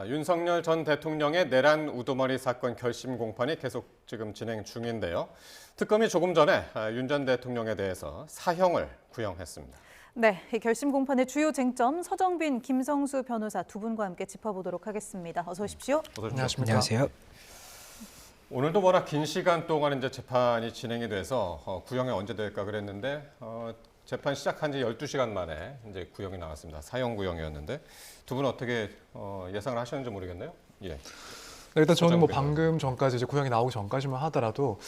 윤석열 전 대통령의 내란 우두머리 사건 결심 공판이 계속 지금 진행 중인데요. 특검이 조금 전에 윤 전 대통령에 대해서 사형을 구형했습니다. 네, 이 결심 공판의 주요 쟁점 서정빈, 김성수 변호사 두 분과 함께 짚어보도록 하겠습니다. 어서 오십시오. 안녕하십니까. 안녕하세요. 오늘도 워낙 긴 시간 동안 이제 재판이 진행이 돼서 구형이 언제 될까 그랬는데 재판 시작한 지 12시간 만에 이제 구형이 나왔습니다. 사형 구형이었는데 두 분 어떻게 예상을 하셨는지 모르겠네요. 예. 네, 일단 저는 방금 전까지 이제 구형이 나오기 전까지만 하더라도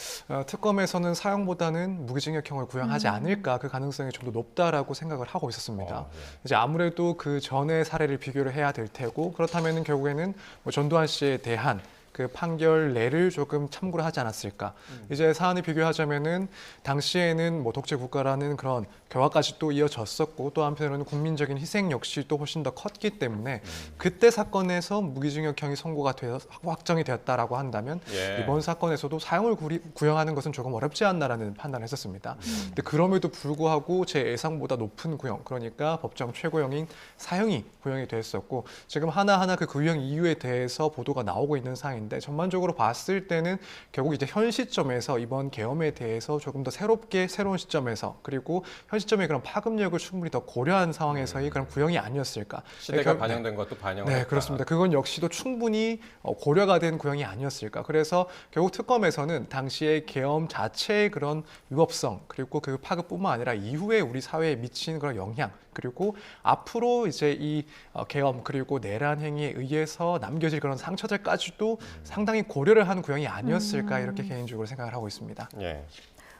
특검에서는 사형보다는 무기징역형을 구형하지 않을까 그 가능성이 좀 더 높다라고 생각을 하고 있었습니다. 예. 이제 아무래도 그 전의 사례를 비교를 해야 될 테고 그렇다면은 결국에는 전두환 씨에 대한 그 판결례를 조금 참고를 하지 않았을까. 이제 사안을 비교하자면은 당시에는 독재 국가라는 그런 결과까지 또 이어졌었고 또 한편으로는 국민적인 희생 역시 또 훨씬 더 컸기 때문에 그때 사건에서 무기징역형이 선고가 되어 확정이 되었다라고 한다면 이번 사건에서도 사형을 구형하는 것은 조금 어렵지 않나라는 판단을 했었습니다. 근데 그럼에도 불구하고 제 예상보다 높은 구형, 그러니까 법정 최고형인 사형이 구형이 됐었고 지금 하나하나 그 구형 이유에 대해서 보도가 나오고 있는 상황인데 전반적으로 봤을 때는 결국 이제 현 시점에서 이번 계엄에 대해서 조금 더 새로운 시점에서 그리고 현 시점의 그런 파급력을 충분히 더 고려한 상황에서의 그런 구형이 아니었을까. 시대가 반영된 것도 반영을 네, 그렇습니다. 그건 역시도 충분히 고려가 된 구형이 아니었을까. 그래서 결국 특검에서는 당시의 계엄 자체의 그런 위법성 그리고 그 파급뿐만 아니라 이후에 우리 사회에 미친 그런 영향 그리고 앞으로 이제 이 계엄 그리고 내란 행위에 의해서 남겨질 그런 상처들까지도 상당히 고려를 한 구형이 아니었을까 이렇게 개인적으로 생각을 하고 있습니다. 예.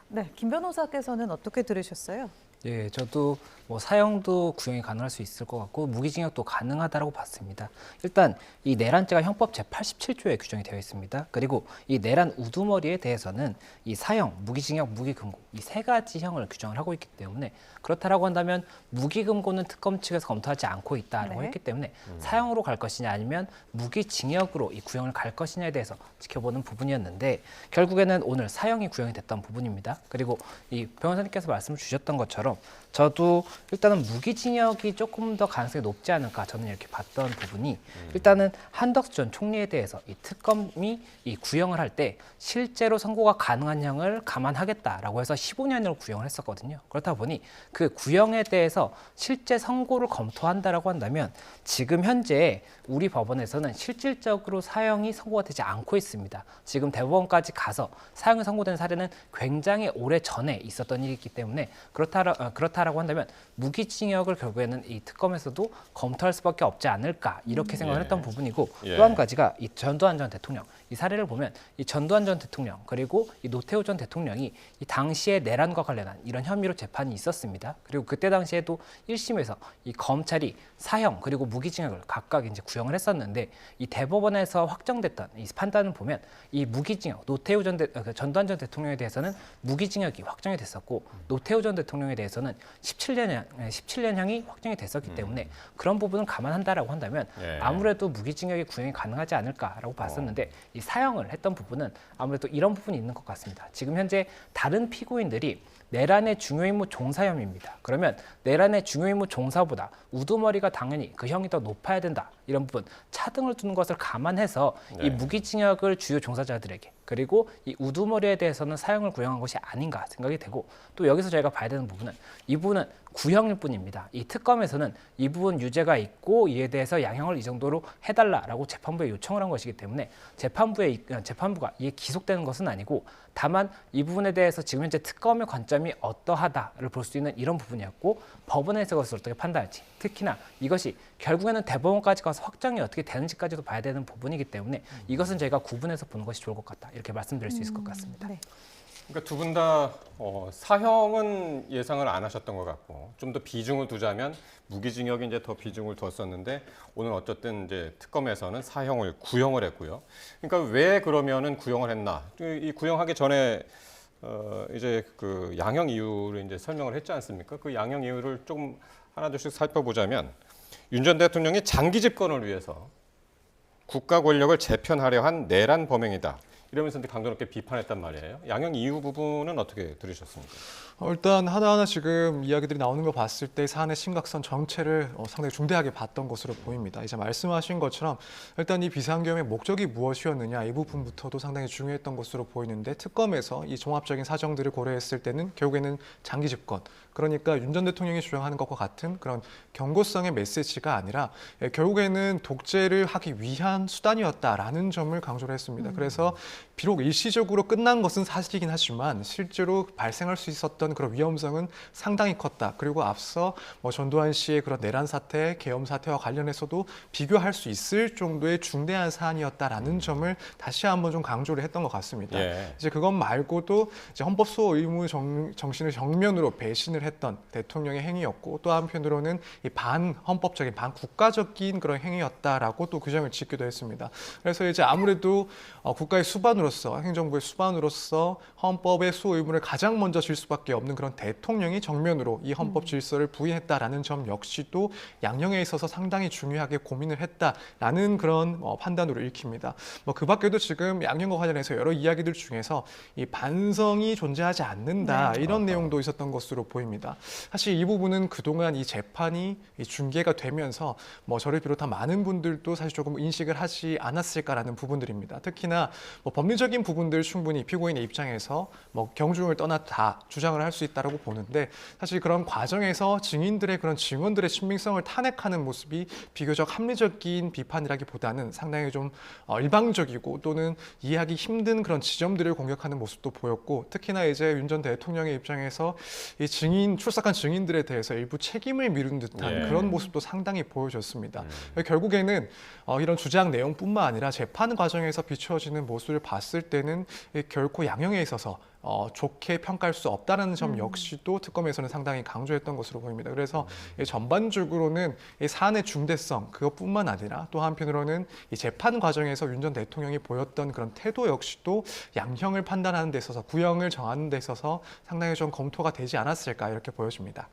네, 김 변호사께서는 어떻게 들으셨어요? 예, 저도 사형도 구형이 가능할 수 있을 것 같고 무기징역도 가능하다고 봤습니다. 일단 이 내란죄가 형법 제87조에 규정이 되어 있습니다. 그리고 이 내란 우두머리에 대해서는 이 사형, 무기징역, 무기금고 이 세 가지 형을 규정을 하고 있기 때문에 그렇다라고 한다면 무기금고는 특검 측에서 검토하지 않고 있다라고 했기 때문에 사형으로 갈 것이냐 아니면 무기징역으로 이 구형을 갈 것이냐에 대해서 지켜보는 부분이었는데 결국에는 오늘 사형이 구형이 됐던 부분입니다. 그리고 이 변호사님께서 말씀을 주셨던 것처럼 저도 일단은 무기징역이 조금 더 가능성이 높지 않을까 저는 이렇게 봤던 부분이 일단은 한덕수 전 총리에 대해서 이 특검이 이 구형을 할 때 실제로 선고가 가능한 형을 감안하겠다라고 해서 15년으로 구형을 했었거든요. 그렇다 보니 그 구형에 대해서 실제 선고를 검토한다라고 한다면 지금 현재 우리 법원에서는 실질적으로 사형이 선고가 되지 않고 있습니다. 지금 대법원까지 가서 사형이 선고된 사례는 굉장히 오래 전에 있었던 일이기 때문에 그렇다라고 한다면 무기징역을 결국에는 이 특검에서도 검토할 수밖에 없지 않을까 이렇게 생각을 했던 부분이고 또 한 가지가 이 전두환 전 대통령 이 사례를 보면 이 전두환 전 대통령 그리고 이 노태우 전 대통령이 이 당시에 내란과 관련한 이런 혐의로 재판이 있었습니다. 그리고 그때 당시에도 1심에서 이 검찰이 사형 그리고 무기징역을 각각 이제 구형을 했었는데 이 대법원에서 확정됐던 이 판단을 보면 이 무기징역 전두환 전 대통령에 대해서는 무기징역이 확정이 됐었고 노태우 전 대통령에 대해서는 17년형이 확정이 됐었기 때문에 그런 부분을 감안한다라고 한다면 아무래도 무기징역의 구형이 가능하지 않을까라고 봤었는데 이 사형을 했던 부분은 아무래도 이런 부분이 있는 것 같습니다. 지금 현재 다른 피고인들이 내란의 중요 임무 종사 혐의입니다. 그러면 내란의 중요 임무 종사보다 우두머리가 당연히 그 형이 더 높아야 된다. 이런 부분 차등을 두는 것을 감안해서 이 무기징역을 주요 종사자들에게 그리고 이 우두머리에 대해서는 사형을 구형한 것이 아닌가 생각이 되고 또 여기서 저희가 봐야 되는 부분은 이 부분은 구형일 뿐입니다. 이 특검에서는 이 부분 유죄가 있고 이에 대해서 양형을 이 정도로 해달라라고 재판부에 요청을 한 것이기 때문에 재판부가 이에 기속되는 것은 아니고 다만 이 부분에 대해서 지금 현재 특검의 관점이 어떠하다를 볼 수 있는 이런 부분이었고 법원에서 그것을 어떻게 판단할지 특히나 이것이 결국에는 대법원까지 가서 확정이 어떻게 되는지까지도 봐야 되는 부분이기 때문에 이것은 저희가 구분해서 보는 것이 좋을 것 같다 이렇게 말씀드릴 수 있을 것 같습니다. 네. 그러니까 두 분 다 사형은 예상을 안 하셨던 것 같고 좀 더 비중을 두자면 무기징역이 이제 더 비중을 두었었는데 오늘 어쨌든 이제 특검에서는 사형을 구형을 했고요. 그러니까 왜 그러면은 구형을 했나? 이 구형하기 전에 이제 그 양형 이유를 이제 설명을 했지 않습니까? 그 양형 이유를 조금 하나둘씩 살펴보자면 윤 전 대통령이 장기 집권을 위해서 국가 권력을 재편하려 한 내란 범행이다. 이러면서 이제 강도 높게 비판했단 말이에요. 양형 이유 부분은 어떻게 들으셨습니까? 일단 하나하나 지금 이야기들이 나오는 거 봤을 때 사안의 심각성 정체를 상당히 중대하게 봤던 것으로 보입니다. 이제 말씀하신 것처럼 일단 이 비상계엄의 목적이 무엇이었느냐 이 부분부터도 상당히 중요했던 것으로 보이는데 특검에서 이 종합적인 사정들을 고려했을 때는 결국에는 장기 집권, 그러니까 윤 전 대통령이 주장하는 것과 같은 그런 경고성의 메시지가 아니라 결국에는 독재를 하기 위한 수단이었다라는 점을 강조를 했습니다. 그래서 비록 일시적으로 끝난 것은 사실이긴 하지만 실제로 발생할 수 있었던 그런 위험성은 상당히 컸다. 그리고 앞서 전두환 씨의 그런 내란 사태, 계엄 사태와 관련해서도 비교할 수 있을 정도의 중대한 사안이었다라는 점을 다시 한번 좀 강조를 했던 것 같습니다. 예. 이제 그것 말고도 이제 헌법 수호 의무 정신을 정면으로 배신을 했던 대통령의 행위였고 또 한편으로는 이 반헌법적인 반국가적인 그런 행위였다라고 또 규정을 짓기도 했습니다. 그래서 이제 아무래도 국가의 수반으로서 행정부의 수반으로서 헌법의 수호 의무를 가장 먼저 질 수밖에 없는 그런 대통령이 정면으로 이 헌법 질서를 부인했다라는 점 역시도 양형에 있어서 상당히 중요하게 고민을 했다라는 그런 판단으로 읽힙니다. 그 밖에도 지금 양형과 관련해서 여러 이야기들 중에서 이 반성이 존재하지 않는다 이런 내용도 있었던 것으로 보입니다. 사실 이 부분은 그동안 이 재판이 중계가 되면서 저를 비롯한 많은 분들도 사실 조금 인식을 하지 않았을까라는 부분들입니다. 특히나 법리적인 부분들 충분히 피고인의 입장에서 경중을 떠나 다 주장을 할 수 있다고 보는데 사실 그런 과정에서 증인들의 그런 증언들의 신빙성을 탄핵하는 모습이 비교적 합리적인 비판이라기보다는 상당히 좀 일방적이고 또는 이해하기 힘든 그런 지점들을 공격하는 모습도 보였고 특히나 이제 윤 전 대통령의 입장에서 이 출석한 증인들에 대해서 일부 책임을 미룬 듯한 그런 모습도 상당히 보여졌습니다. 결국에는 이런 주장 내용뿐만 아니라 재판 과정에서 비추어지는 모습을 봤을 때는 결코 양형에 있어서 좋게 평가할 수 없다는 점 역시도 특검에서는 상당히 강조했던 것으로 보입니다. 그래서 전반적으로는 이 사안의 중대성 그것뿐만 아니라 또 한편으로는 이 재판 과정에서 윤 전 대통령이 보였던 그런 태도 역시도 양형을 판단하는 데 있어서 구형을 정하는 데 있어서 상당히 좀 검토가 되지 않았을까 이렇게 보여집니다.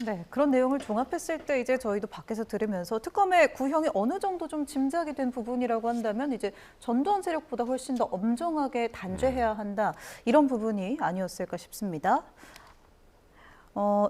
네, 그런 내용을 종합했을 때 이제 저희도 밖에서 들으면서 특검의 구형이 어느 정도 좀 짐작이 된 부분이라고 한다면 이제 전두환 세력보다 훨씬 더 엄정하게 단죄해야 한다 이런 부분이 아니었을까 싶습니다.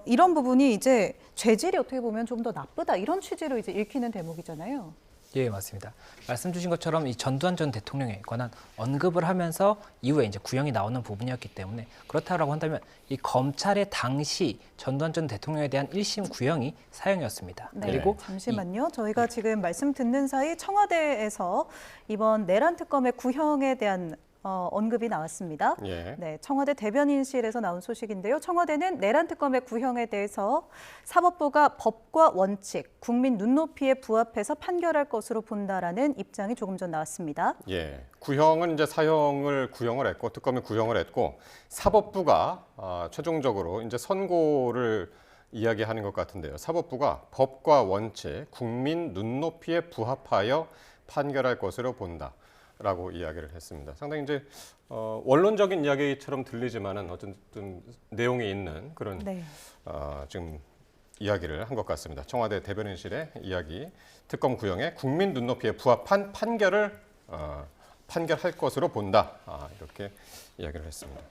이런 부분이 이제 죄질이 어떻게 보면 좀 더 나쁘다 이런 취지로 이제 읽히는 대목이잖아요. 예, 맞습니다. 말씀 주신 것처럼 이 전두환 전 대통령에 관한 언급을 하면서 이후에 이제 구형이 나오는 부분이었기 때문에 그렇다라고 한다면 이 검찰의 당시 전두환 전 대통령에 대한 1심 구형이 사형이었습니다. 네, 그리고 잠시만요. 저희가 지금 말씀 듣는 사이 청와대에서 이번 내란 특검의 구형에 대한 언급이 나왔습니다. 예. 네, 청와대 대변인실에서 나온 소식인데요. 청와대는 내란 특검의 구형에 대해서 사법부가 법과 원칙, 국민 눈높이에 부합해서 판결할 것으로 본다라는 입장이 조금 전 나왔습니다. 예. 구형은 이제 사형을 구형을 했고 특검이 구형을 했고 사법부가 최종적으로 이제 선고를 이야기하는 것 같은데요. 사법부가 법과 원칙, 국민 눈높이에 부합하여 판결할 것으로 본다라고 이야기를 했습니다. 상당히 이제 원론적인 이야기처럼 들리지만은 어쨌든 내용이 있는 그런 네. 지금 이야기를 한 것 같습니다. 청와대 대변인실의 이야기, 특검 구형에 국민 눈높이에 부합한 판결할 것으로 본다. 이렇게 이야기를 했습니다.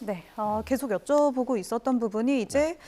네, 계속 여쭤보고 있었던 부분이 이제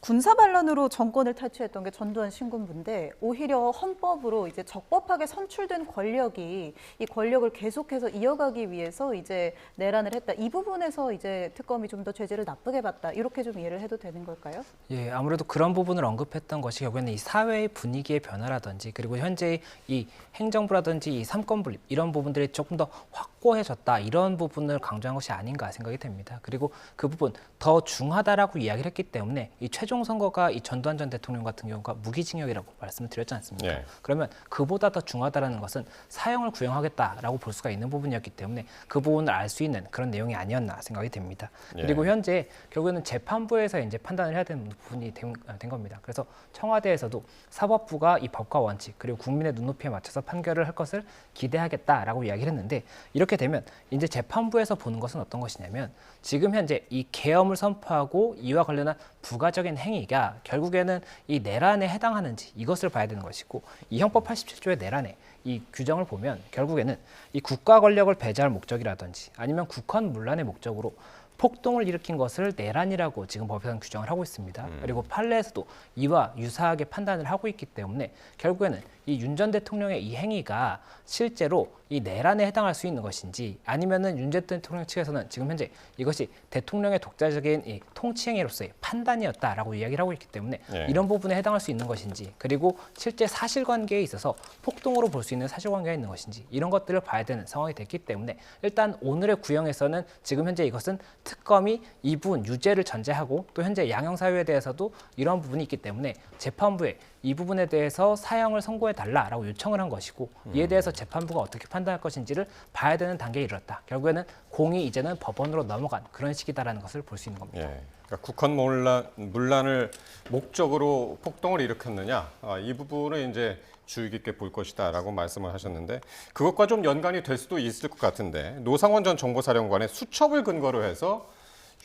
군사 반란으로 정권을 탈취했던 게 전두환 신군부인데 오히려 헌법으로 이제 적법하게 선출된 권력이 이 권력을 계속해서 이어가기 위해서 이제 내란을 했다. 이 부분에서 이제 특검이 좀 더 죄질을 나쁘게 봤다. 이렇게 좀 이해를 해도 되는 걸까요? 예, 아무래도 그런 부분을 언급했던 것이 결국에는 이 사회의 분위기의 변화라든지 그리고 현재 이 행정부라든지 이 삼권 분립 이런 부분들이 조금 더 확고해졌다 이런 부분을 강조한 것이 아닌가 생각이 됩니다. 그리고 그 부분 더 중하다라고 이야기를 했기 때문에 이 최종 선거가 이 전두환 전 대통령 같은 경우가 무기징역이라고 말씀을 드렸지 않습니까? 예. 그러면 그보다 더 중하다라는 것은 사형을 구형하겠다라고 볼 수가 있는 부분이었기 때문에 그 부분을 알 수 있는 그런 내용이 아니었나 생각이 됩니다. 예. 그리고 현재 결국에는 재판부에서 이제 판단을 해야 되는 부분이 된 겁니다. 그래서 청와대에서도 사법부가 이 법과 원칙 그리고 국민의 눈높이에 맞춰서 판결을 할 것을 기대하겠다라고 이야기를 했는데 이렇게 되면 이제 재판부에서 보는 것은 어떤 것이냐면 지금 현재 이 계엄을 선포하고 이와 관련한 부가적인 행위가 결국에는 이 내란에 해당하는지 이것을 봐야 되는 것이고 이 형법 87조의 내란에 이 규정을 보면 결국에는 이 국가 권력을 배제할 목적이라든지 아니면 국헌 문란의 목적으로 폭동을 일으킨 것을 내란이라고 지금 법에서는 규정을 하고 있습니다. 그리고 판례에서도 이와 유사하게 판단을 하고 있기 때문에 결국에는 이 윤 전 대통령의 이 행위가 실제로 이 내란에 해당할 수 있는 것인지 아니면은 윤 전 대통령 측에서는 지금 현재 이것이 대통령의 독자적인 이 통치 행위로서의 판단이었다라고 이야기를 하고 있기 때문에 예. 이런 부분에 해당할 수 있는 것인지 그리고 실제 사실관계에 있어서 폭동으로 볼 수 있는 사실관계가 있는 것인지 이런 것들을 봐야 되는 상황이 됐기 때문에 일단 오늘의 구형에서는 지금 현재 이것은 특검이 이 부분 유죄를 전제하고 또 현재 양형 사유에 대해서도 이런 부분이 있기 때문에 재판부에 이 부분에 대해서 사형을 선고해 달라라고 요청을 한 것이고 이에 대해서 재판부가 어떻게 판단할 것인지를 봐야 되는 단계에 이르렀다. 결국에는 공이 이제는 법원으로 넘어간 그런 시기다라는 것을 볼 수 있는 겁니다. 예. 그러니까 국헌 문란을 목적으로 폭동을 일으켰느냐 이 부분을 이제 주의 깊게 볼 것이다라고 말씀을 하셨는데 그것과 좀 연관이 될 수도 있을 것 같은데 노상원 전 정보사령관의 수첩을 근거로 해서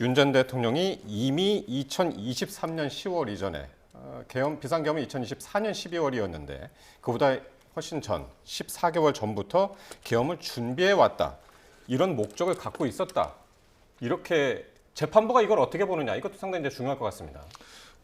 윤 전 대통령이 이미 2023년 10월 이전에 비상계엄은 2024년 12월이었는데 그보다 훨씬 전 14개월 전부터 계엄을 준비해 왔다. 이런 목적을 갖고 있었다. 이렇게 재판부가 이걸 어떻게 보느냐 이것도 상당히 이제 중요할 것 같습니다.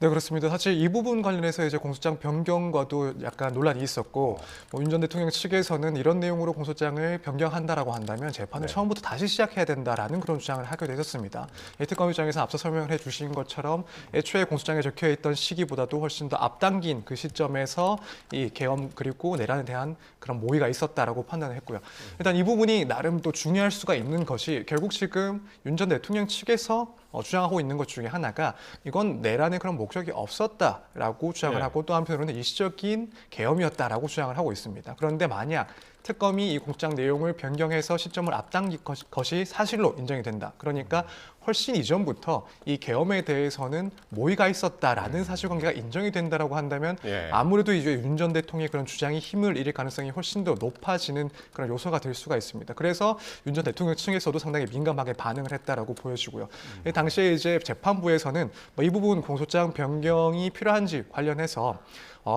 네, 그렇습니다. 사실 이 부분 관련해서 이제 공소장 변경과도 약간 논란이 있었고 윤 전 대통령 측에서는 이런 내용으로 공소장을 변경한다라고 한다면 재판을 네. 처음부터 다시 시작해야 된다라는 그런 주장을 하게 되었습니다. 특검 입장에서 앞서 설명을 해주신 것처럼 애초에 공소장에 적혀있던 시기보다도 훨씬 더 앞당긴 그 시점에서 이 계엄 그리고 내란에 대한 그런 모의가 있었다라고 판단을 했고요. 일단 이 부분이 나름 또 중요할 수가 있는 것이 결국 지금 윤 전 대통령 측에서 주장하고 있는 것 중에 하나가 이건 내란의 그런 목적이 없었다라고 주장을 네. 하고 또 한편으로는 일시적인 계엄이었다라고 주장을 하고 있습니다. 그런데 만약 특검이 이 공소장 내용을 변경해서 시점을 앞당긴 것이 사실로 인정이 된다. 그러니까 훨씬 이전부터 이 계엄에 대해서는 모의가 있었다라는 사실관계가 인정이 된다라고 한다면 예. 아무래도 이제 윤 전 대통령의 그런 주장이 힘을 잃을 가능성이 훨씬 더 높아지는 그런 요소가 될 수가 있습니다. 그래서 윤 전 대통령 측에서도 상당히 민감하게 반응을 했다라고 보여지고요. 당시에 이제 재판부에서는 이 부분 공소장 변경이 필요한지 관련해서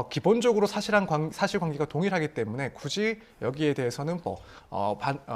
기본적으로 사실관계가 동일하기 때문에 굳이 여기에 대해서는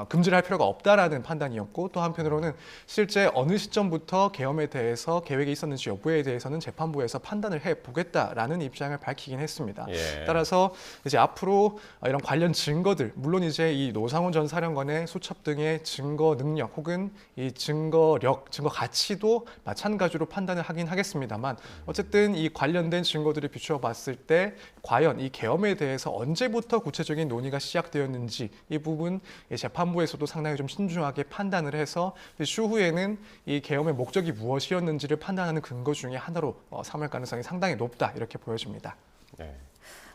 금지를 할 필요가 없다라는 판단이었고 또 한편으로는 실제 어느 시점부터 계엄에 대해서 계획이 있었는지 여부에 대해서는 재판부에서 판단을 해보겠다라는 입장을 밝히긴 했습니다. 예. 따라서 이제 앞으로 이런 관련 증거들, 물론 이제 이 노상원 전 사령관의 수첩 등의 증거 능력 혹은 이 증거력, 증거 가치도 마찬가지로 판단을 하긴 하겠습니다만 어쨌든 이 관련된 증거들을 비추어 봤을 때 과연 이 계엄에 대해서 언제부터 구체적인 논의가 시작되었는지 이 부분 재판부에서도 상당히 좀 신중하게 판단을 해서 추후에는 이 계엄의 목적이 무엇이었는지를 판단하는 근거 중에 하나로 삼을 가능성이 상당히 높다 이렇게 보여집니다. 네.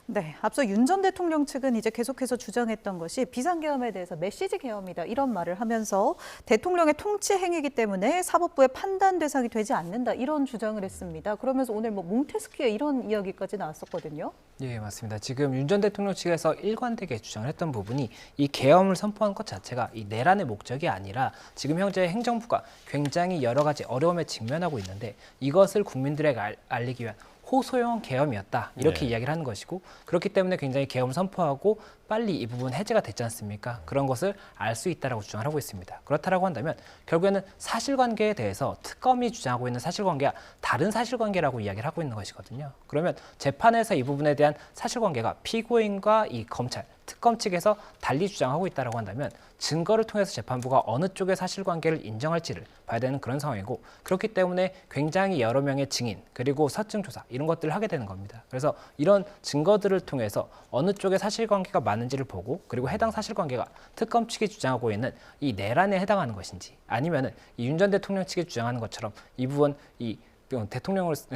네, 앞서 윤 전 대통령 측은 이제 계속해서 주장했던 것이 비상계엄에 대해서 메시지 계엄이다 이런 말을 하면서 대통령의 통치 행위이기 때문에 사법부의 판단 대상이 되지 않는다 이런 주장을 했습니다. 그러면서 오늘 몽테스키에 이런 이야기까지 나왔었거든요. 예, 맞습니다. 지금 윤 전 대통령 측에서 일관되게 주장을 했던 부분이 이 계엄을 선포한 것 자체가 이 내란의 목적이 아니라 지금 현재 행정부가 굉장히 여러 가지 어려움에 직면하고 있는데 이것을 국민들에게 알리기 위한 호소형 계엄이었다 이렇게 네. 이야기를 하는 것이고 그렇기 때문에 굉장히 계엄을 선포하고 빨리 이 부분 해제가 됐지 않습니까? 그런 것을 알 수 있다라고 주장을 하고 있습니다. 그렇다라고 한다면 결국에는 사실관계에 대해서 특검이 주장하고 있는 사실관계와 다른 사실관계라고 이야기를 하고 있는 것이거든요. 그러면 재판에서 이 부분에 대한 사실관계가 피고인과 이 검찰, 특검 측에서 달리 주장하고 있다라고 한다면 증거를 통해서 재판부가 어느 쪽의 사실관계를 인정할지를 봐야 되는 그런 상황이고 그렇기 때문에 굉장히 여러 명의 증인 그리고 서증 조사 이런 것들을 하게 되는 겁니다. 그래서 이런 증거들을 통해서 어느 쪽의 사실관계가 많은지를 보고 그리고 해당 사실관계가 특검 측이 주장하고 있는 이 내란에 해당하는 것인지 아니면은 이 윤 전 대통령 측이 주장하는 것처럼 이 부분 이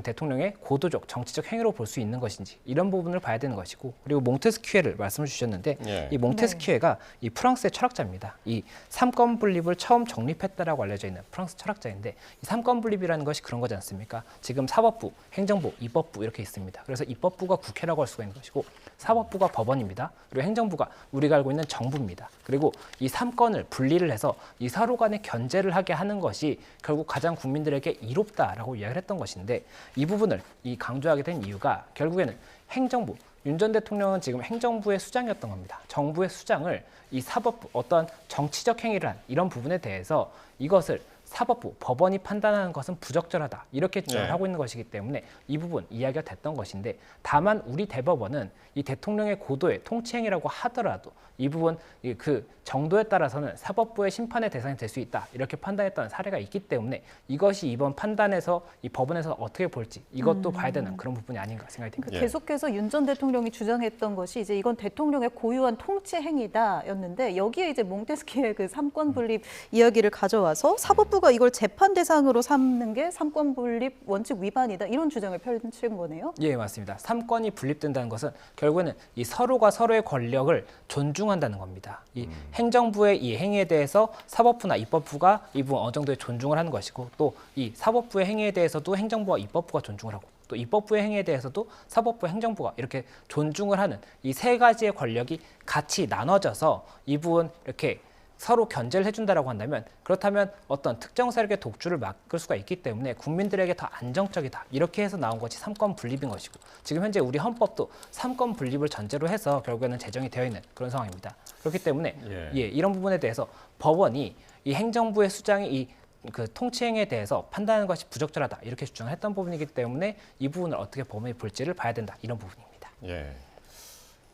대통령의 고도적 정치적 행위로 볼 수 있는 것인지 이런 부분을 봐야 되는 것이고 그리고 몽테스키에를 말씀을 주셨는데 예. 이 몽테스키에가 이 프랑스의 철학자입니다. 이 삼권 분립을 처음 정립했다라고 알려져 있는 프랑스 철학자인데 이 삼권 분립이라는 것이 그런 거지 않습니까? 지금 사법부, 행정부, 입법부 이렇게 있습니다. 그래서 입법부가 국회라고 할 수가 있는 것이고 사법부가 법원입니다. 그리고 행정부가 우리가 알고 있는 정부입니다. 그리고 이 삼권을 분리를 해서 이 서로 간의 견제를 하게 하는 것이 결국 가장 국민들에게 이롭다라고 이야기를 했던 것인데 이 부분을 이 강조하게 된 이유가 결국에는 행정부, 윤 전 대통령은 지금 행정부의 수장이었던 겁니다. 정부의 수장을 이 사법부 어떤 정치적 행위를 한 이런 부분에 대해서 이것을 사법부, 법원이 판단하는 것은 부적절하다 이렇게 주장을 네. 하고 있는 것이기 때문에 이 부분 이야기가 됐던 것인데 다만 우리 대법원은 이 대통령의 고도의 통치행위라고 하더라도 이 부분 그 정도에 따라서는 사법부의 심판의 대상이 될 수 있다 이렇게 판단했던 사례가 있기 때문에 이것이 이번 판단에서 이 법원에서 어떻게 볼지 이것도 봐야 되는 그런 부분이 아닌가 생각이 듭니다. 그러니까 계속해서 윤 전 대통령이 주장했던 것이 이제 이건 대통령의 고유한 통치 행위다였는데 여기에 이제 몽테스키의 그 삼권 분립 이야기를 가져와서 사법부가 이걸 재판 대상으로 삼는 게 삼권 분립 원칙 위반이다 이런 주장을 펼친 거네요. 예, 맞습니다. 삼권이 분립된다는 것은 결국에는 이 서로가 서로의 권력을 존중한다는 겁니다. 이 행정부의 이 행위에 대해서 사법부나 입법부가 이 부분 어느 정도의 존중을 하는 것이고 또 이 사법부의 행위에 대해서도 행정부와 입법부가 존중을 하고 또 입법부의 행위에 대해서도 사법부, 행정부가 이렇게 존중을 하는 이 세 가지의 권력이 같이 나눠져서 이 부분 이렇게 서로 견제를 해준다라고 한다면 그렇다면 어떤 특정 세력의 독주를 막을 수가 있기 때문에 국민들에게 더 안정적이다 이렇게 해서 나온 것이 삼권 분립인 것이고 지금 현재 우리 헌법도 삼권 분립을 전제로 해서 결국에는 제정이 되어 있는 그런 상황입니다. 그렇기 때문에 이런 부분에 대해서 법원이 이 행정부의 수장이 이 그 통치행위에 대해서 판단하는 것이 부적절하다 이렇게 주장을 했던 부분이기 때문에 이 부분을 어떻게 법원이 볼지를 봐야 된다 이런 부분입니다. 예.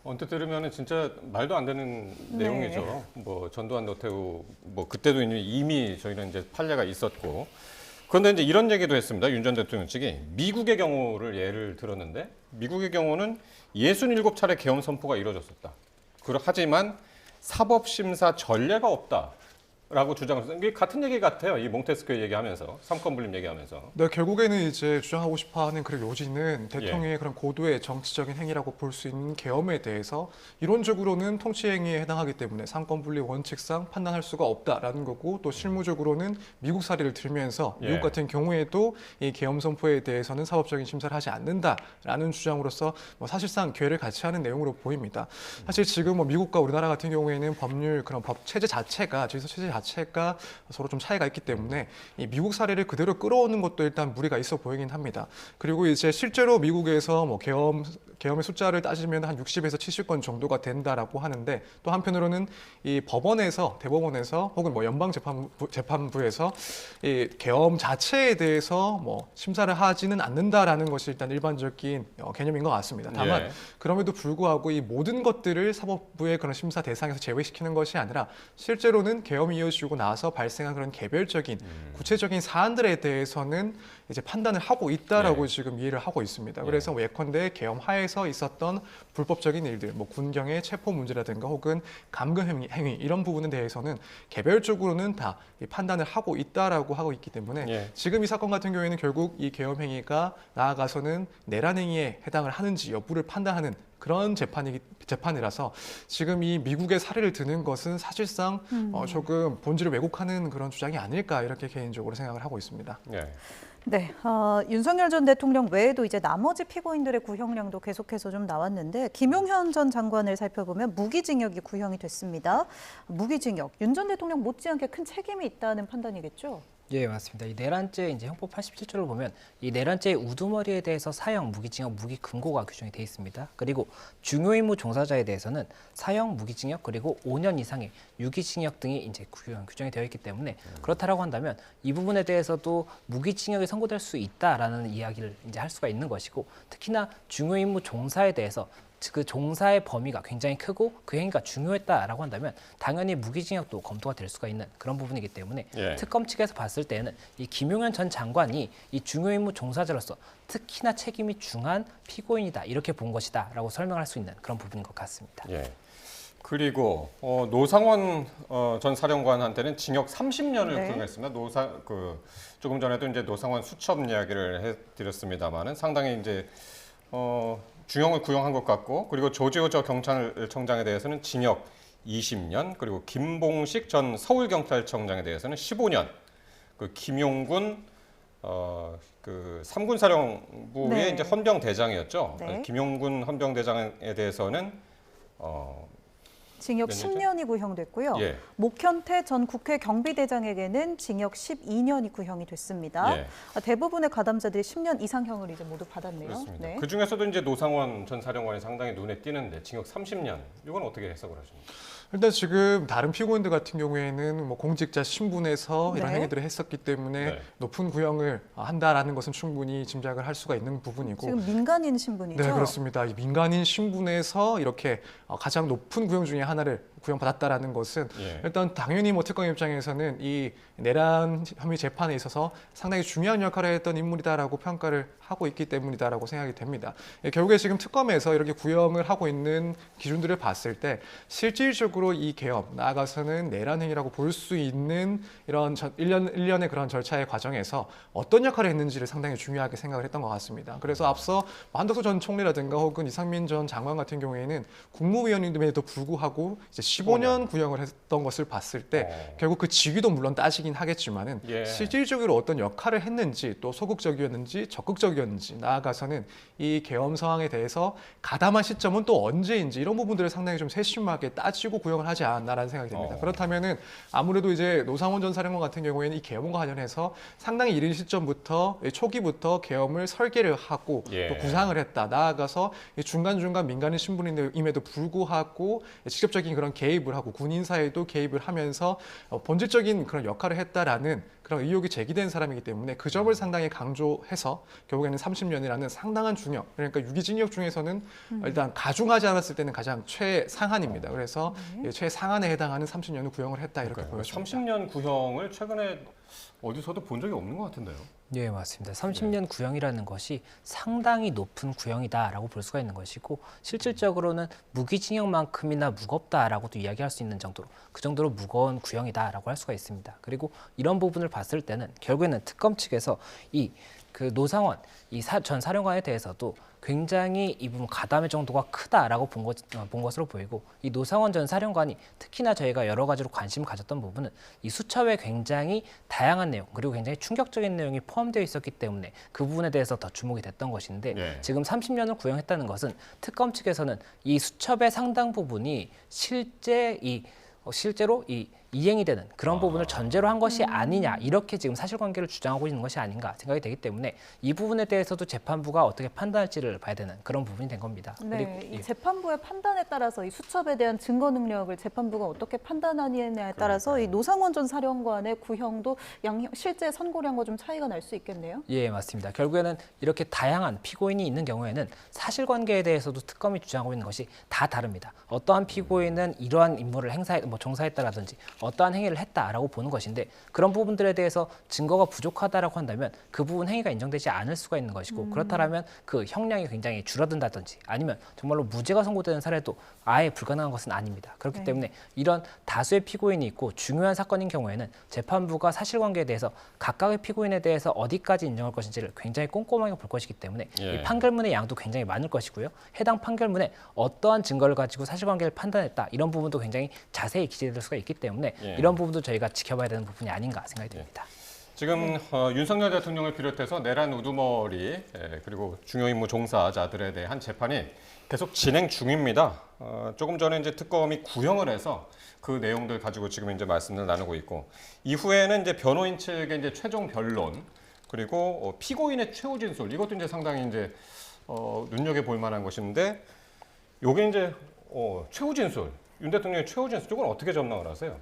언뜻 들으면은 진짜 말도 안 되는 내용이죠. 뭐 전두환 노태우 뭐 그때도 이미 저희는 이제 판례가 있었고 그런데 이제 이런 얘기도 했습니다. 윤 전 대통령 측이 미국의 경우를 예를 들었는데 미국의 경우는 67차례 계엄 선포가 이루어졌었다. 하지만 사법심사 전례가 없다. 라고 주장했어요. 이게 같은 얘기 같아요. 이 몽테스키어 얘기하면서 삼권 분립 얘기하면서. 네, 결국에는 이제 주장하고 싶어하는 그런 요지는 대통령의 그런 고도의 정치적인 행위라고 볼 수 있는 계엄에 대해서 이론적으로는 통치 행위에 해당하기 때문에 삼권 분립 원칙상 판단할 수가 없다라는 거고 또 실무적으로는 미국 사례를 들면서 미국 같은 경우에도 이 계엄 선포에 대해서는 사법적인 심사를 하지 않는다라는 주장으로서 뭐 사실상 궤를 같이 하는 내용으로 보입니다. 사실 지금 뭐 미국과 우리나라 같은 경우에는 법률 그런 법 체제 자체가 질서 체제 자체가 서로 좀 차이가 있기 때문에 이 미국 사례를 그대로 끌어오는 것도 일단 무리가 있어 보이긴 합니다. 그리고 이제 실제로 미국에서 뭐 계엄의 숫자를 따지면 한 60에서 70건 정도가 된다라고 하는데 또 한편으로는 이 법원에서 대법원에서 혹은 뭐 연방재판부에서 이 계엄 자체에 대해서 뭐 심사를 하지는 않는다라는 것이 일단 일반적인 개념인 것 같습니다. 다만 그럼에도 불구하고 이 모든 것들을 사법부의 그런 심사 대상에서 제외시키는 것이 아니라 실제로는 계엄이 이어지고 나서 발생한 그런 개별적인 구체적인 사안들에 대해서는 이제 판단을 하고 있다라고 지금 이해를 하고 있습니다. 그래서 예컨대 계엄 하에서 있었던 불법적인 일들, 뭐 군경의 체포 문제라든가 혹은 감금 행위 이런 부분에 대해서는 개별적으로는 다 판단을 하고 있다라고 하고 있기 때문에 지금 이 사건 같은 경우에는 결국 이 계엄 행위가 나아가서는 내란 행위에 해당을 하는지 여부를 판단하는 그런 재판이라서 지금 이 미국의 사례를 드는 것은 사실상 조금 본질을 왜곡하는 그런 주장이 아닐까 이렇게 개인적으로 생각을 하고 있습니다. 네, 윤석열 전 대통령 외에도 이제 나머지 피고인들의 구형량도 계속해서 좀 나왔는데 김용현 전 장관을 살펴보면 무기징역이 구형이 됐습니다. 무기징역, 윤 전 대통령 못지않게 큰 책임이 있다는 판단이겠죠? 예, 맞습니다. 이 내란죄 이제 형법 87조를 보면 이 내란죄의 우두머리에 대해서 사형, 무기징역, 무기금고가 규정이 돼 있습니다. 그리고 중요임무 종사자에 대해서는 사형, 무기징역 그리고 5년 이상의 유기징역 등이 이제 규정이 되어 있기 때문에 그렇다라고 한다면 이 부분에 대해서도 무기징역이 선고될 수 있다라는 이야기를 이제 할 수가 있는 것이고 특히나 중요임무 종사에 대해서 그 종사의 범위가 굉장히 크고 그 행위가 중요했다라고 한다면 당연히 무기징역도 검토가 될 수가 있는 그런 부분이기 때문에 특검 측에서 봤을 때는 이 김용현 전 장관이 이 중요임무 종사자로서 특히나 책임이 중한 피고인이다 이렇게 본 것이다라고 설명할 수 있는 그런 부분인 것 같습니다. 그리고 노상원 전 사령관한테는 징역 30년을 구형했습니다. 조금 전에도 이제 노상원 수첩 이야기를 해드렸습니다만은 상당히 이제 중형을 구형한 것 같고 그리고 조지호 전 경찰청장에 대해서는 징역 20년 그리고 김봉식 전 서울경찰청장에 대해서는 15년 그 김용군 그 3군 사령부의 이제 헌병대장이었죠. 김용군 헌병대장에 대해서는 징역 몇 년째? 10년이 구형됐고요. 예. 목현태 전 국회 경비대장에게는 징역 12년이 구형이 됐습니다. 예. 대부분의 가담자들이 10년 이상형을 이제 모두 받았네요. 그렇습니다. 네. 그 중에서도 이제 노상원 전 사령관이 상당히 눈에 띄는데 징역 30년. 이건 어떻게 해석을 하십니까? 일단 지금 다른 피고인들 같은 경우에는 뭐 공직자 신분에서 이런 네. 행위들을 했었기 때문에 네. 높은 구형을 한다라는 것은 충분히 짐작을 할 수가 있는 부분이고 지금 민간인 신분이죠. 네, 그렇습니다. 이 민간인 신분에서 이렇게 가장 높은 구형 중에 하나를 구형받았다라는 것은 예. 일단 당연히 뭐 특검 입장에서는 이 내란 혐의 재판에 있어서 상당히 중요한 역할을 했던 인물이다라고 평가를 하고 있기 때문이다라고 생각이 됩니다. 결국에 지금 특검에서 이렇게 구형을 하고 있는 기준들을 봤을 때 실질적으로 이 계엄, 나아가서는 내란 행위라고 볼 수 있는 이런 일련의 그런 절차의 과정에서 어떤 역할을 했는지를 상당히 중요하게 생각을 했던 것 같습니다. 그래서 앞서 한덕수 전 총리라든가 혹은 이상민 전 장관 같은 경우에는 국무위원임에도 불구하고 이제 15년 구형을 했던 것을 봤을 때 결국 그 직위도 물론 따지긴 하겠지만은 예. 실질적으로 어떤 역할을 했는지 또 소극적이었는지 적극적이었는지 나아가서는 이 계엄 상황에 대해서 가담한 시점은 또 언제인지 이런 부분들을 상당히 좀 세심하게 따지고 구형을 하지 않았나라는 생각이 듭니다. 그렇다면은 아무래도 이제 노상원 전 사령관 같은 경우에는 이 계엄과 관련해서 상당히 이른 시점부터 초기부터 계엄을 설계를 하고 예. 또 구상을 했다. 나아가서 중간중간 민간인 신분임에도 불구하고 직접적인 그런 개입을 하고 군인 사회도 개입을 하면서 본질적인 그런 역할을 했다라는 그런 의혹이 제기된 사람이기 때문에 그 점을 상당히 강조해서 결국에는 30년이라는 상당한 중형, 그러니까 유기징역 중에서는 일단 가중하지 않았을 때는 가장 최상한입니다. 그래서 최상한에 해당하는 30년을 구형을 했다 이렇게 보여집니다. 30년 구형을 최근에 어디서도 본 적이 없는 것 같은데요. 예, 맞습니다. 30년 구형이라는 것이 상당히 높은 구형이다라고 볼 수가 있는 것이고 실질적으로는 무기징역만큼이나 무겁다라고도 이야기할 수 있는 정도로 그 정도로 무거운 구형이다라고 할 수가 있습니다. 그리고 이런 부분을 봤을 때는 결국에는 특검 측에서 이 그 노상원 전 사령관에 대해서도 굉장히 이 부분 가담의 정도가 크다라고 본 것으로 보이고 이 노상원 전 사령관이 특히나 저희가 여러 가지로 관심을 가졌던 부분은 이 수첩에 굉장히 다양한 내용 그리고 굉장히 충격적인 내용이 포함되어 있었기 때문에 그 부분에 대해서 더 주목이 됐던 것인데 예. 지금 30년을 구형했다는 것은 특검 측에서는 이 수첩의 상당 부분이 실제로 이행이 되는 그런 부분을 전제로 한 것이 아니냐 이렇게 지금 사실관계를 주장하고 있는 것이 아닌가 생각이 되기 때문에 이 부분에 대해서도 재판부가 어떻게 판단할지를 봐야 되는 그런 부분이 된 겁니다. 네, 그리고 이 재판부의 판단에 따라서 이 수첩에 대한 증거 능력을 재판부가 어떻게 판단하느냐에 따라서 이 노상원 전 사령관의 구형도 실제 선고량과 좀 차이가 날 수 있겠네요. 예, 맞습니다. 결국에는 이렇게 다양한 피고인이 있는 경우에는 사실관계에 대해서도 특검이 주장하고 있는 것이 다 다릅니다. 어떠한 피고인은 이러한 임무를 종사했다라든지 어떠한 행위를 했다라고 보는 것인데 그런 부분들에 대해서 증거가 부족하다라고 한다면 그 부분 행위가 인정되지 않을 수가 있는 것이고 그렇다면 그 형량이 굉장히 줄어든다든지 아니면 정말로 무죄가 선고되는 사례도 아예 불가능한 것은 아닙니다. 그렇기 네. 때문에 이런 다수의 피고인이 있고 중요한 사건인 경우에는 재판부가 사실관계에 대해서 각각의 피고인에 대해서 어디까지 인정할 것인지를 굉장히 꼼꼼하게 볼 것이기 때문에 예. 이 판결문의 양도 굉장히 많을 것이고요. 해당 판결문에 어떠한 증거를 가지고 사실관계를 판단했다 이런 부분도 굉장히 자세히 기재될 수가 있기 때문에 예. 이런 부분도 저희가 지켜봐야 되는 부분이 아닌가 생각이 듭니다. 지금 윤석열 대통령을 비롯해서 내란 우두머리 그리고 중요 임무 종사자들에 대한 재판이 계속 진행 중입니다. 조금 전에 이제 특검이 구형을 해서 그 내용들 가지고 지금 이제 말씀을 나누고 있고 이후에는 이제 변호인 측의 이제 최종 변론 그리고 피고인의 최후 진술 이것도 이제 상당히 이제 눈여겨 볼 만한 것인데 요게 이제 최후 진술 윤 대통령의 최후 진술 쪽은 어떻게 전망을 하세요?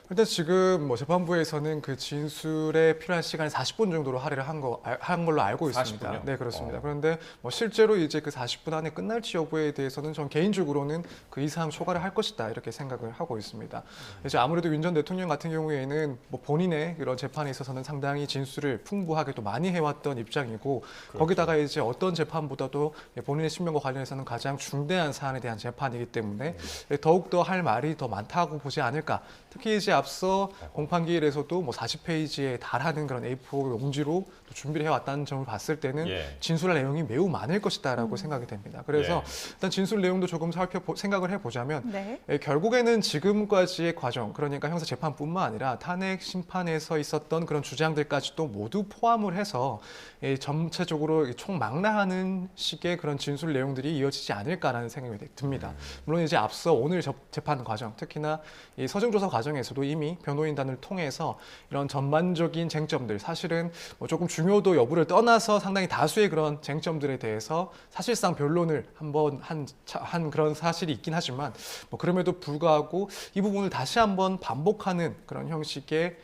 일단 지금 뭐 재판부에서는 그 진술에 필요한 시간을 40분 정도로 할애를 한 걸로 알고 있습니다. 40분이요? 네, 그렇습니다. 그런데 뭐 실제로 이제 그 40분 안에 끝날지 여부에 대해서는 전 개인적으로는 그 이상 초과를 할 것이다 이렇게 생각을 하고 있습니다. 이제 아무래도 윤 전 대통령 같은 경우에는 뭐 본인의 그런 재판에 있어서는 상당히 진술을 풍부하게 또 많이 해왔던 입장이고 거기다가 이제 어떤 재판보다도 본인의 신변과 관련해서는 가장 중대한 사안에 대한 재판이기 때문에 더욱 더 할 말이 더 많다고 보지 않을까. 특히 이제 앞서 공판기일에서도 뭐 40페이지에 달하는 그런 A4 용지로 또 준비를 해왔다는 점을 봤을 때는 예. 진술할 내용이 매우 많을 것이다라고 생각이 됩니다. 그래서 일단 진술 내용도 조금 생각을 해보자면 네. 결국에는 지금까지의 과정, 그러니까 형사 재판뿐만 아니라 탄핵 심판에서 있었던 그런 주장들까지도 모두 포함을 해서 전체적으로 총망라하는 식의 그런 진술 내용들이 이어지지 않을까라는 생각이 듭니다. 물론 이제 앞서 오늘 재판 과정, 특히나 이 서정조사 과정에서도 이미 변호인단을 통해서 이런 전반적인 쟁점들, 사실은 뭐 조금 중요도 여부를 떠나서 상당히 다수의 그런 쟁점들에 대해서 사실상 변론을 한번 한 그런 사실이 있긴 하지만 뭐 그럼에도 불구하고 이 부분을 다시 한번 반복하는 그런 형식의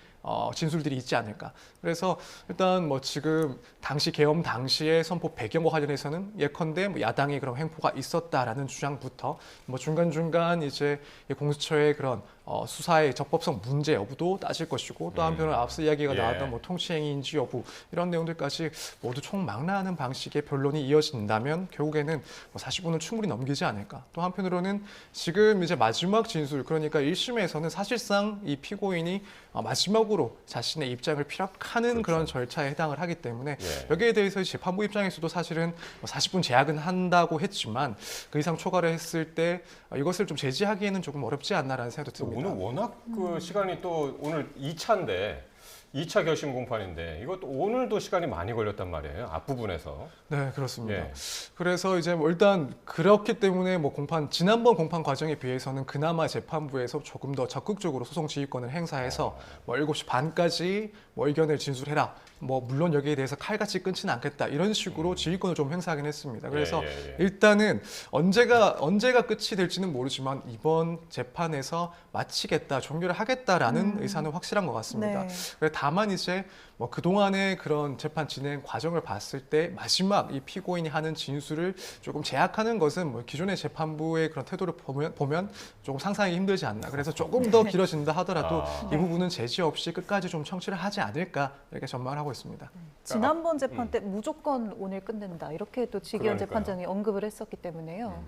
진술들이 있지 않을까. 그래서 일단 뭐 지금 당시 계엄 당시의 선포 배경과 관련해서는 예컨대 뭐 야당의 그런 횡포가 있었다라는 주장부터 뭐 중간중간 이제 공수처의 그런 수사의 적법성 문제 여부도 따질 것이고 또 한편으로 앞서 이야기가 나왔던 뭐 통치행위인지 여부 이런 내용들까지 모두 총망라하는 방식의 변론이 이어진다면 결국에는 뭐 40분을 충분히 넘기지 않을까. 또 한편으로는 지금 이제 마지막 진술, 그러니까 1심에서는 사실상 이 피고인이 마지막으로 자신의 입장을 피력하는 그런 절차에 해당을 하기 때문에 여기에 대해서 재판부 입장에서도 사실은 40분 제약은 한다고 했지만 그 이상 초과를 했을 때 이것을 좀 제지하기에는 조금 어렵지 않나라는 생각도 듭니다. 오늘 워낙 그 시간이 또 오늘 2차인데 2차 결심 공판인데 이것도 오늘도 시간이 많이 걸렸단 말이에요. 앞부분에서. 네, 그렇습니다. 예. 그래서 이제 뭐 일단 그렇기 때문에 뭐 지난번 공판 과정에 비해서는 그나마 재판부에서 조금 더 적극적으로 소송 지휘권을 행사해서 뭐 7시 반까지 뭐 의견을 진술해라. 뭐 물론 여기에 대해서 칼같이 끊지는 않겠다. 이런 식으로 지휘권을 좀 행사하긴 했습니다. 그래서 일단은 언제가 끝이 될지는 모르지만 이번 재판에서 마치겠다, 종결을 하겠다라는 의사는 확실한 것 같습니다. 네. 다만 이제 뭐 그동안의 그런 재판 진행 과정을 봤을 때 마지막 이 피고인이 하는 진술을 조금 제약하는 것은 뭐 기존의 재판부의 그런 태도를 보면 조금 상상하기 힘들지 않나. 그래서 조금 더 길어진다 하더라도 이 부분은 제지 없이 끝까지 좀 청취를 하지 않을까 이렇게 전망을 하고 있습니다. 지난번 재판 때 무조건 오늘 끝낸다 이렇게 또 지기현 그러니까요. 재판장이 언급을 했었기 때문에요.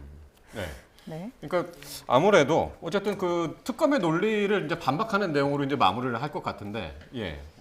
네. 네. 그러니까 아무래도 어쨌든 그 특검의 논리를 이제 반박하는 내용으로 이제 마무리를 할 것 같은데,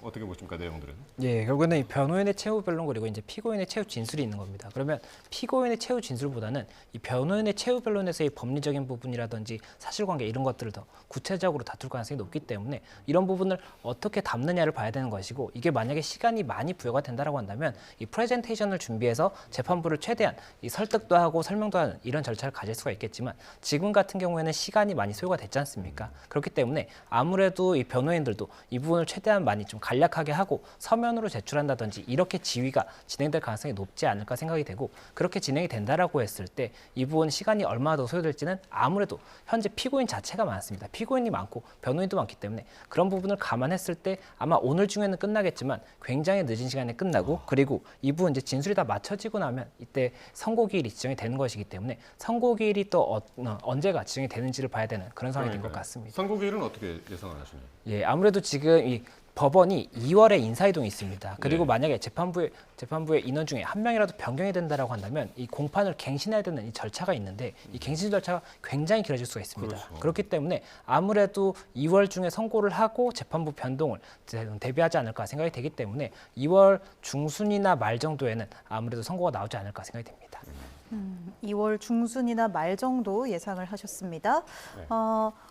어떻게 보십니까 내용들은? 예, 결국에는 이 변호인의 최후 변론 그리고 이제 피고인의 최후 진술이 있는 겁니다. 그러면 피고인의 최후 진술보다는 이 변호인의 최후 변론에서의 법리적인 부분이라든지 사실관계 이런 것들을 더 구체적으로 다툴 가능성이 높기 때문에 이런 부분을 어떻게 담느냐를 봐야 되는 것이고, 이게 만약에 시간이 많이 부여가 된다라고 한다면 이 프레젠테이션을 준비해서 재판부를 최대한 이 설득도 하고 설명도 하는 이런 절차를 가질 수가 있겠지만, 지금 같은 경우에는 시간이 많이 소요가 됐지 않습니까? 그렇기 때문에 아무래도 이 변호인들도 이 부분을 최대한 많이 좀 간략하게 하고 서면으로 제출한다든지 이렇게 지휘가 진행될 가능성이 높지 않을까 생각이 되고, 그렇게 진행이 된다라고 했을 때 이 부분 시간이 얼마나 더 소요될지는 아무래도 현재 피고인 자체가 많습니다. 피고인이 많고 변호인도 많기 때문에 그런 부분을 감안했을 때 아마 오늘 중에는 끝나겠지만 굉장히 늦은 시간에 끝나고, 그리고 이 부분 이제 진술이 다 마쳐지고 나면 이때 선고기일이 지정이 되는 것이기 때문에 선고기일이 또 언제가 지정이 되는지를 봐야 되는 그런 상황이 된 것 같습니다. 선고기일은 어떻게 예상을 하시나요? 예, 아무래도 지금 이 법원이 2월에 인사이동이 있습니다. 그리고 만약에 재판부의 인원 중에 한 명이라도 변경이 된다라고 한다면 이 공판을 갱신해야 되는 이 절차가 있는데 이 갱신 절차가 굉장히 길어질 수가 있습니다. 그렇죠. 그렇기 때문에 아무래도 2월 중에 선고를 하고 재판부 변동을 대비하지 않을까 생각이 되기 때문에 2월 중순이나 말 정도에는 아무래도 선고가 나오지 않을까 생각이 됩니다. 2월 중순이나 말 정도 예상을 하셨습니다.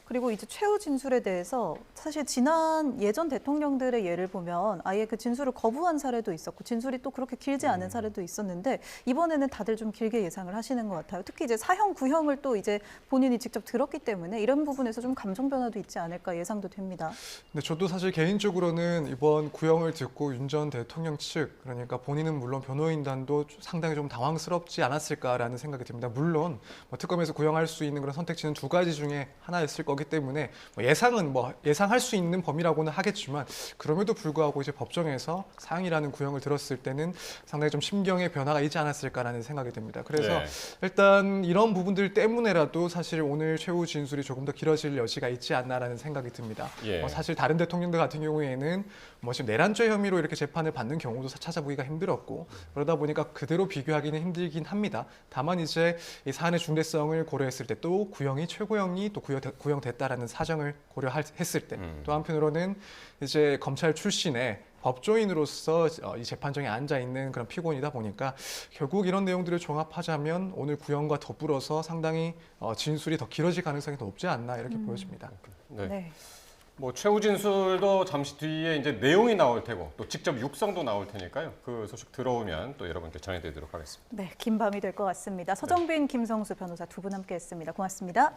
그리고 이제 최후 진술에 대해서 사실 지난 예전 대통령들의 예를 보면 아예 그 진술을 거부한 사례도 있었고 진술이 또 그렇게 길지 않은 사례도 있었는데 이번에는 다들 좀 길게 예상을 하시는 것 같아요. 특히 이제 사형, 구형을 또 이제 본인이 직접 들었기 때문에 이런 부분에서 좀 감정 변화도 있지 않을까 예상도 됩니다. 근데 저도 사실 개인적으로는 이번 구형을 듣고 윤 전 대통령 측, 그러니까 본인은 물론 변호인단도 상당히 좀 당황스럽지 않았을까라는 생각이 듭니다. 물론 뭐 특검에서 구형할 수 있는 그런 선택지는 두 가지 중에 하나였을 거기 때문에 예상은 예상할 수 있는 범위라고는 하겠지만 그럼에도 불구하고 이제 법정에서 사형이라는 구형을 들었을 때는 상당히 좀 심경의 변화가 있지 않았을까라는 생각이 듭니다. 그래서 일단 이런 부분들 때문에라도 사실 오늘 최후 진술이 조금 더 길어질 여지가 있지 않나라는 생각이 듭니다. 사실 다른 대통령들 같은 경우에는 지금 내란죄 혐의로 이렇게 재판을 받는 경우도 찾아보기가 힘들었고 그러다 보니까 그대로 비교하기는 힘들긴 합니다. 다만 이제 이 사안의 중대성을 고려했을 때 또 구형이 최고형이 또 구형 구형됐다라는 사정을 고려했을 때, 또 한편으로는 이제 검찰 출신의 법조인으로서 이 재판정에 앉아 있는 그런 피고인이다 보니까 결국 이런 내용들을 종합하자면 오늘 구형과 더불어서 상당히 진술이 더 길어질 가능성이 더 높지 않나 이렇게 보여집니다. 네. 네. 뭐 최후 진술도 잠시 뒤에 이제 내용이 나올 테고 또 직접 육성도 나올 테니까요. 그 소식 들어오면 또 여러분께 전해드리도록 하겠습니다. 네, 긴 밤이 될 것 같습니다. 서정빈, 김성수 변호사 두 분 함께했습니다. 고맙습니다.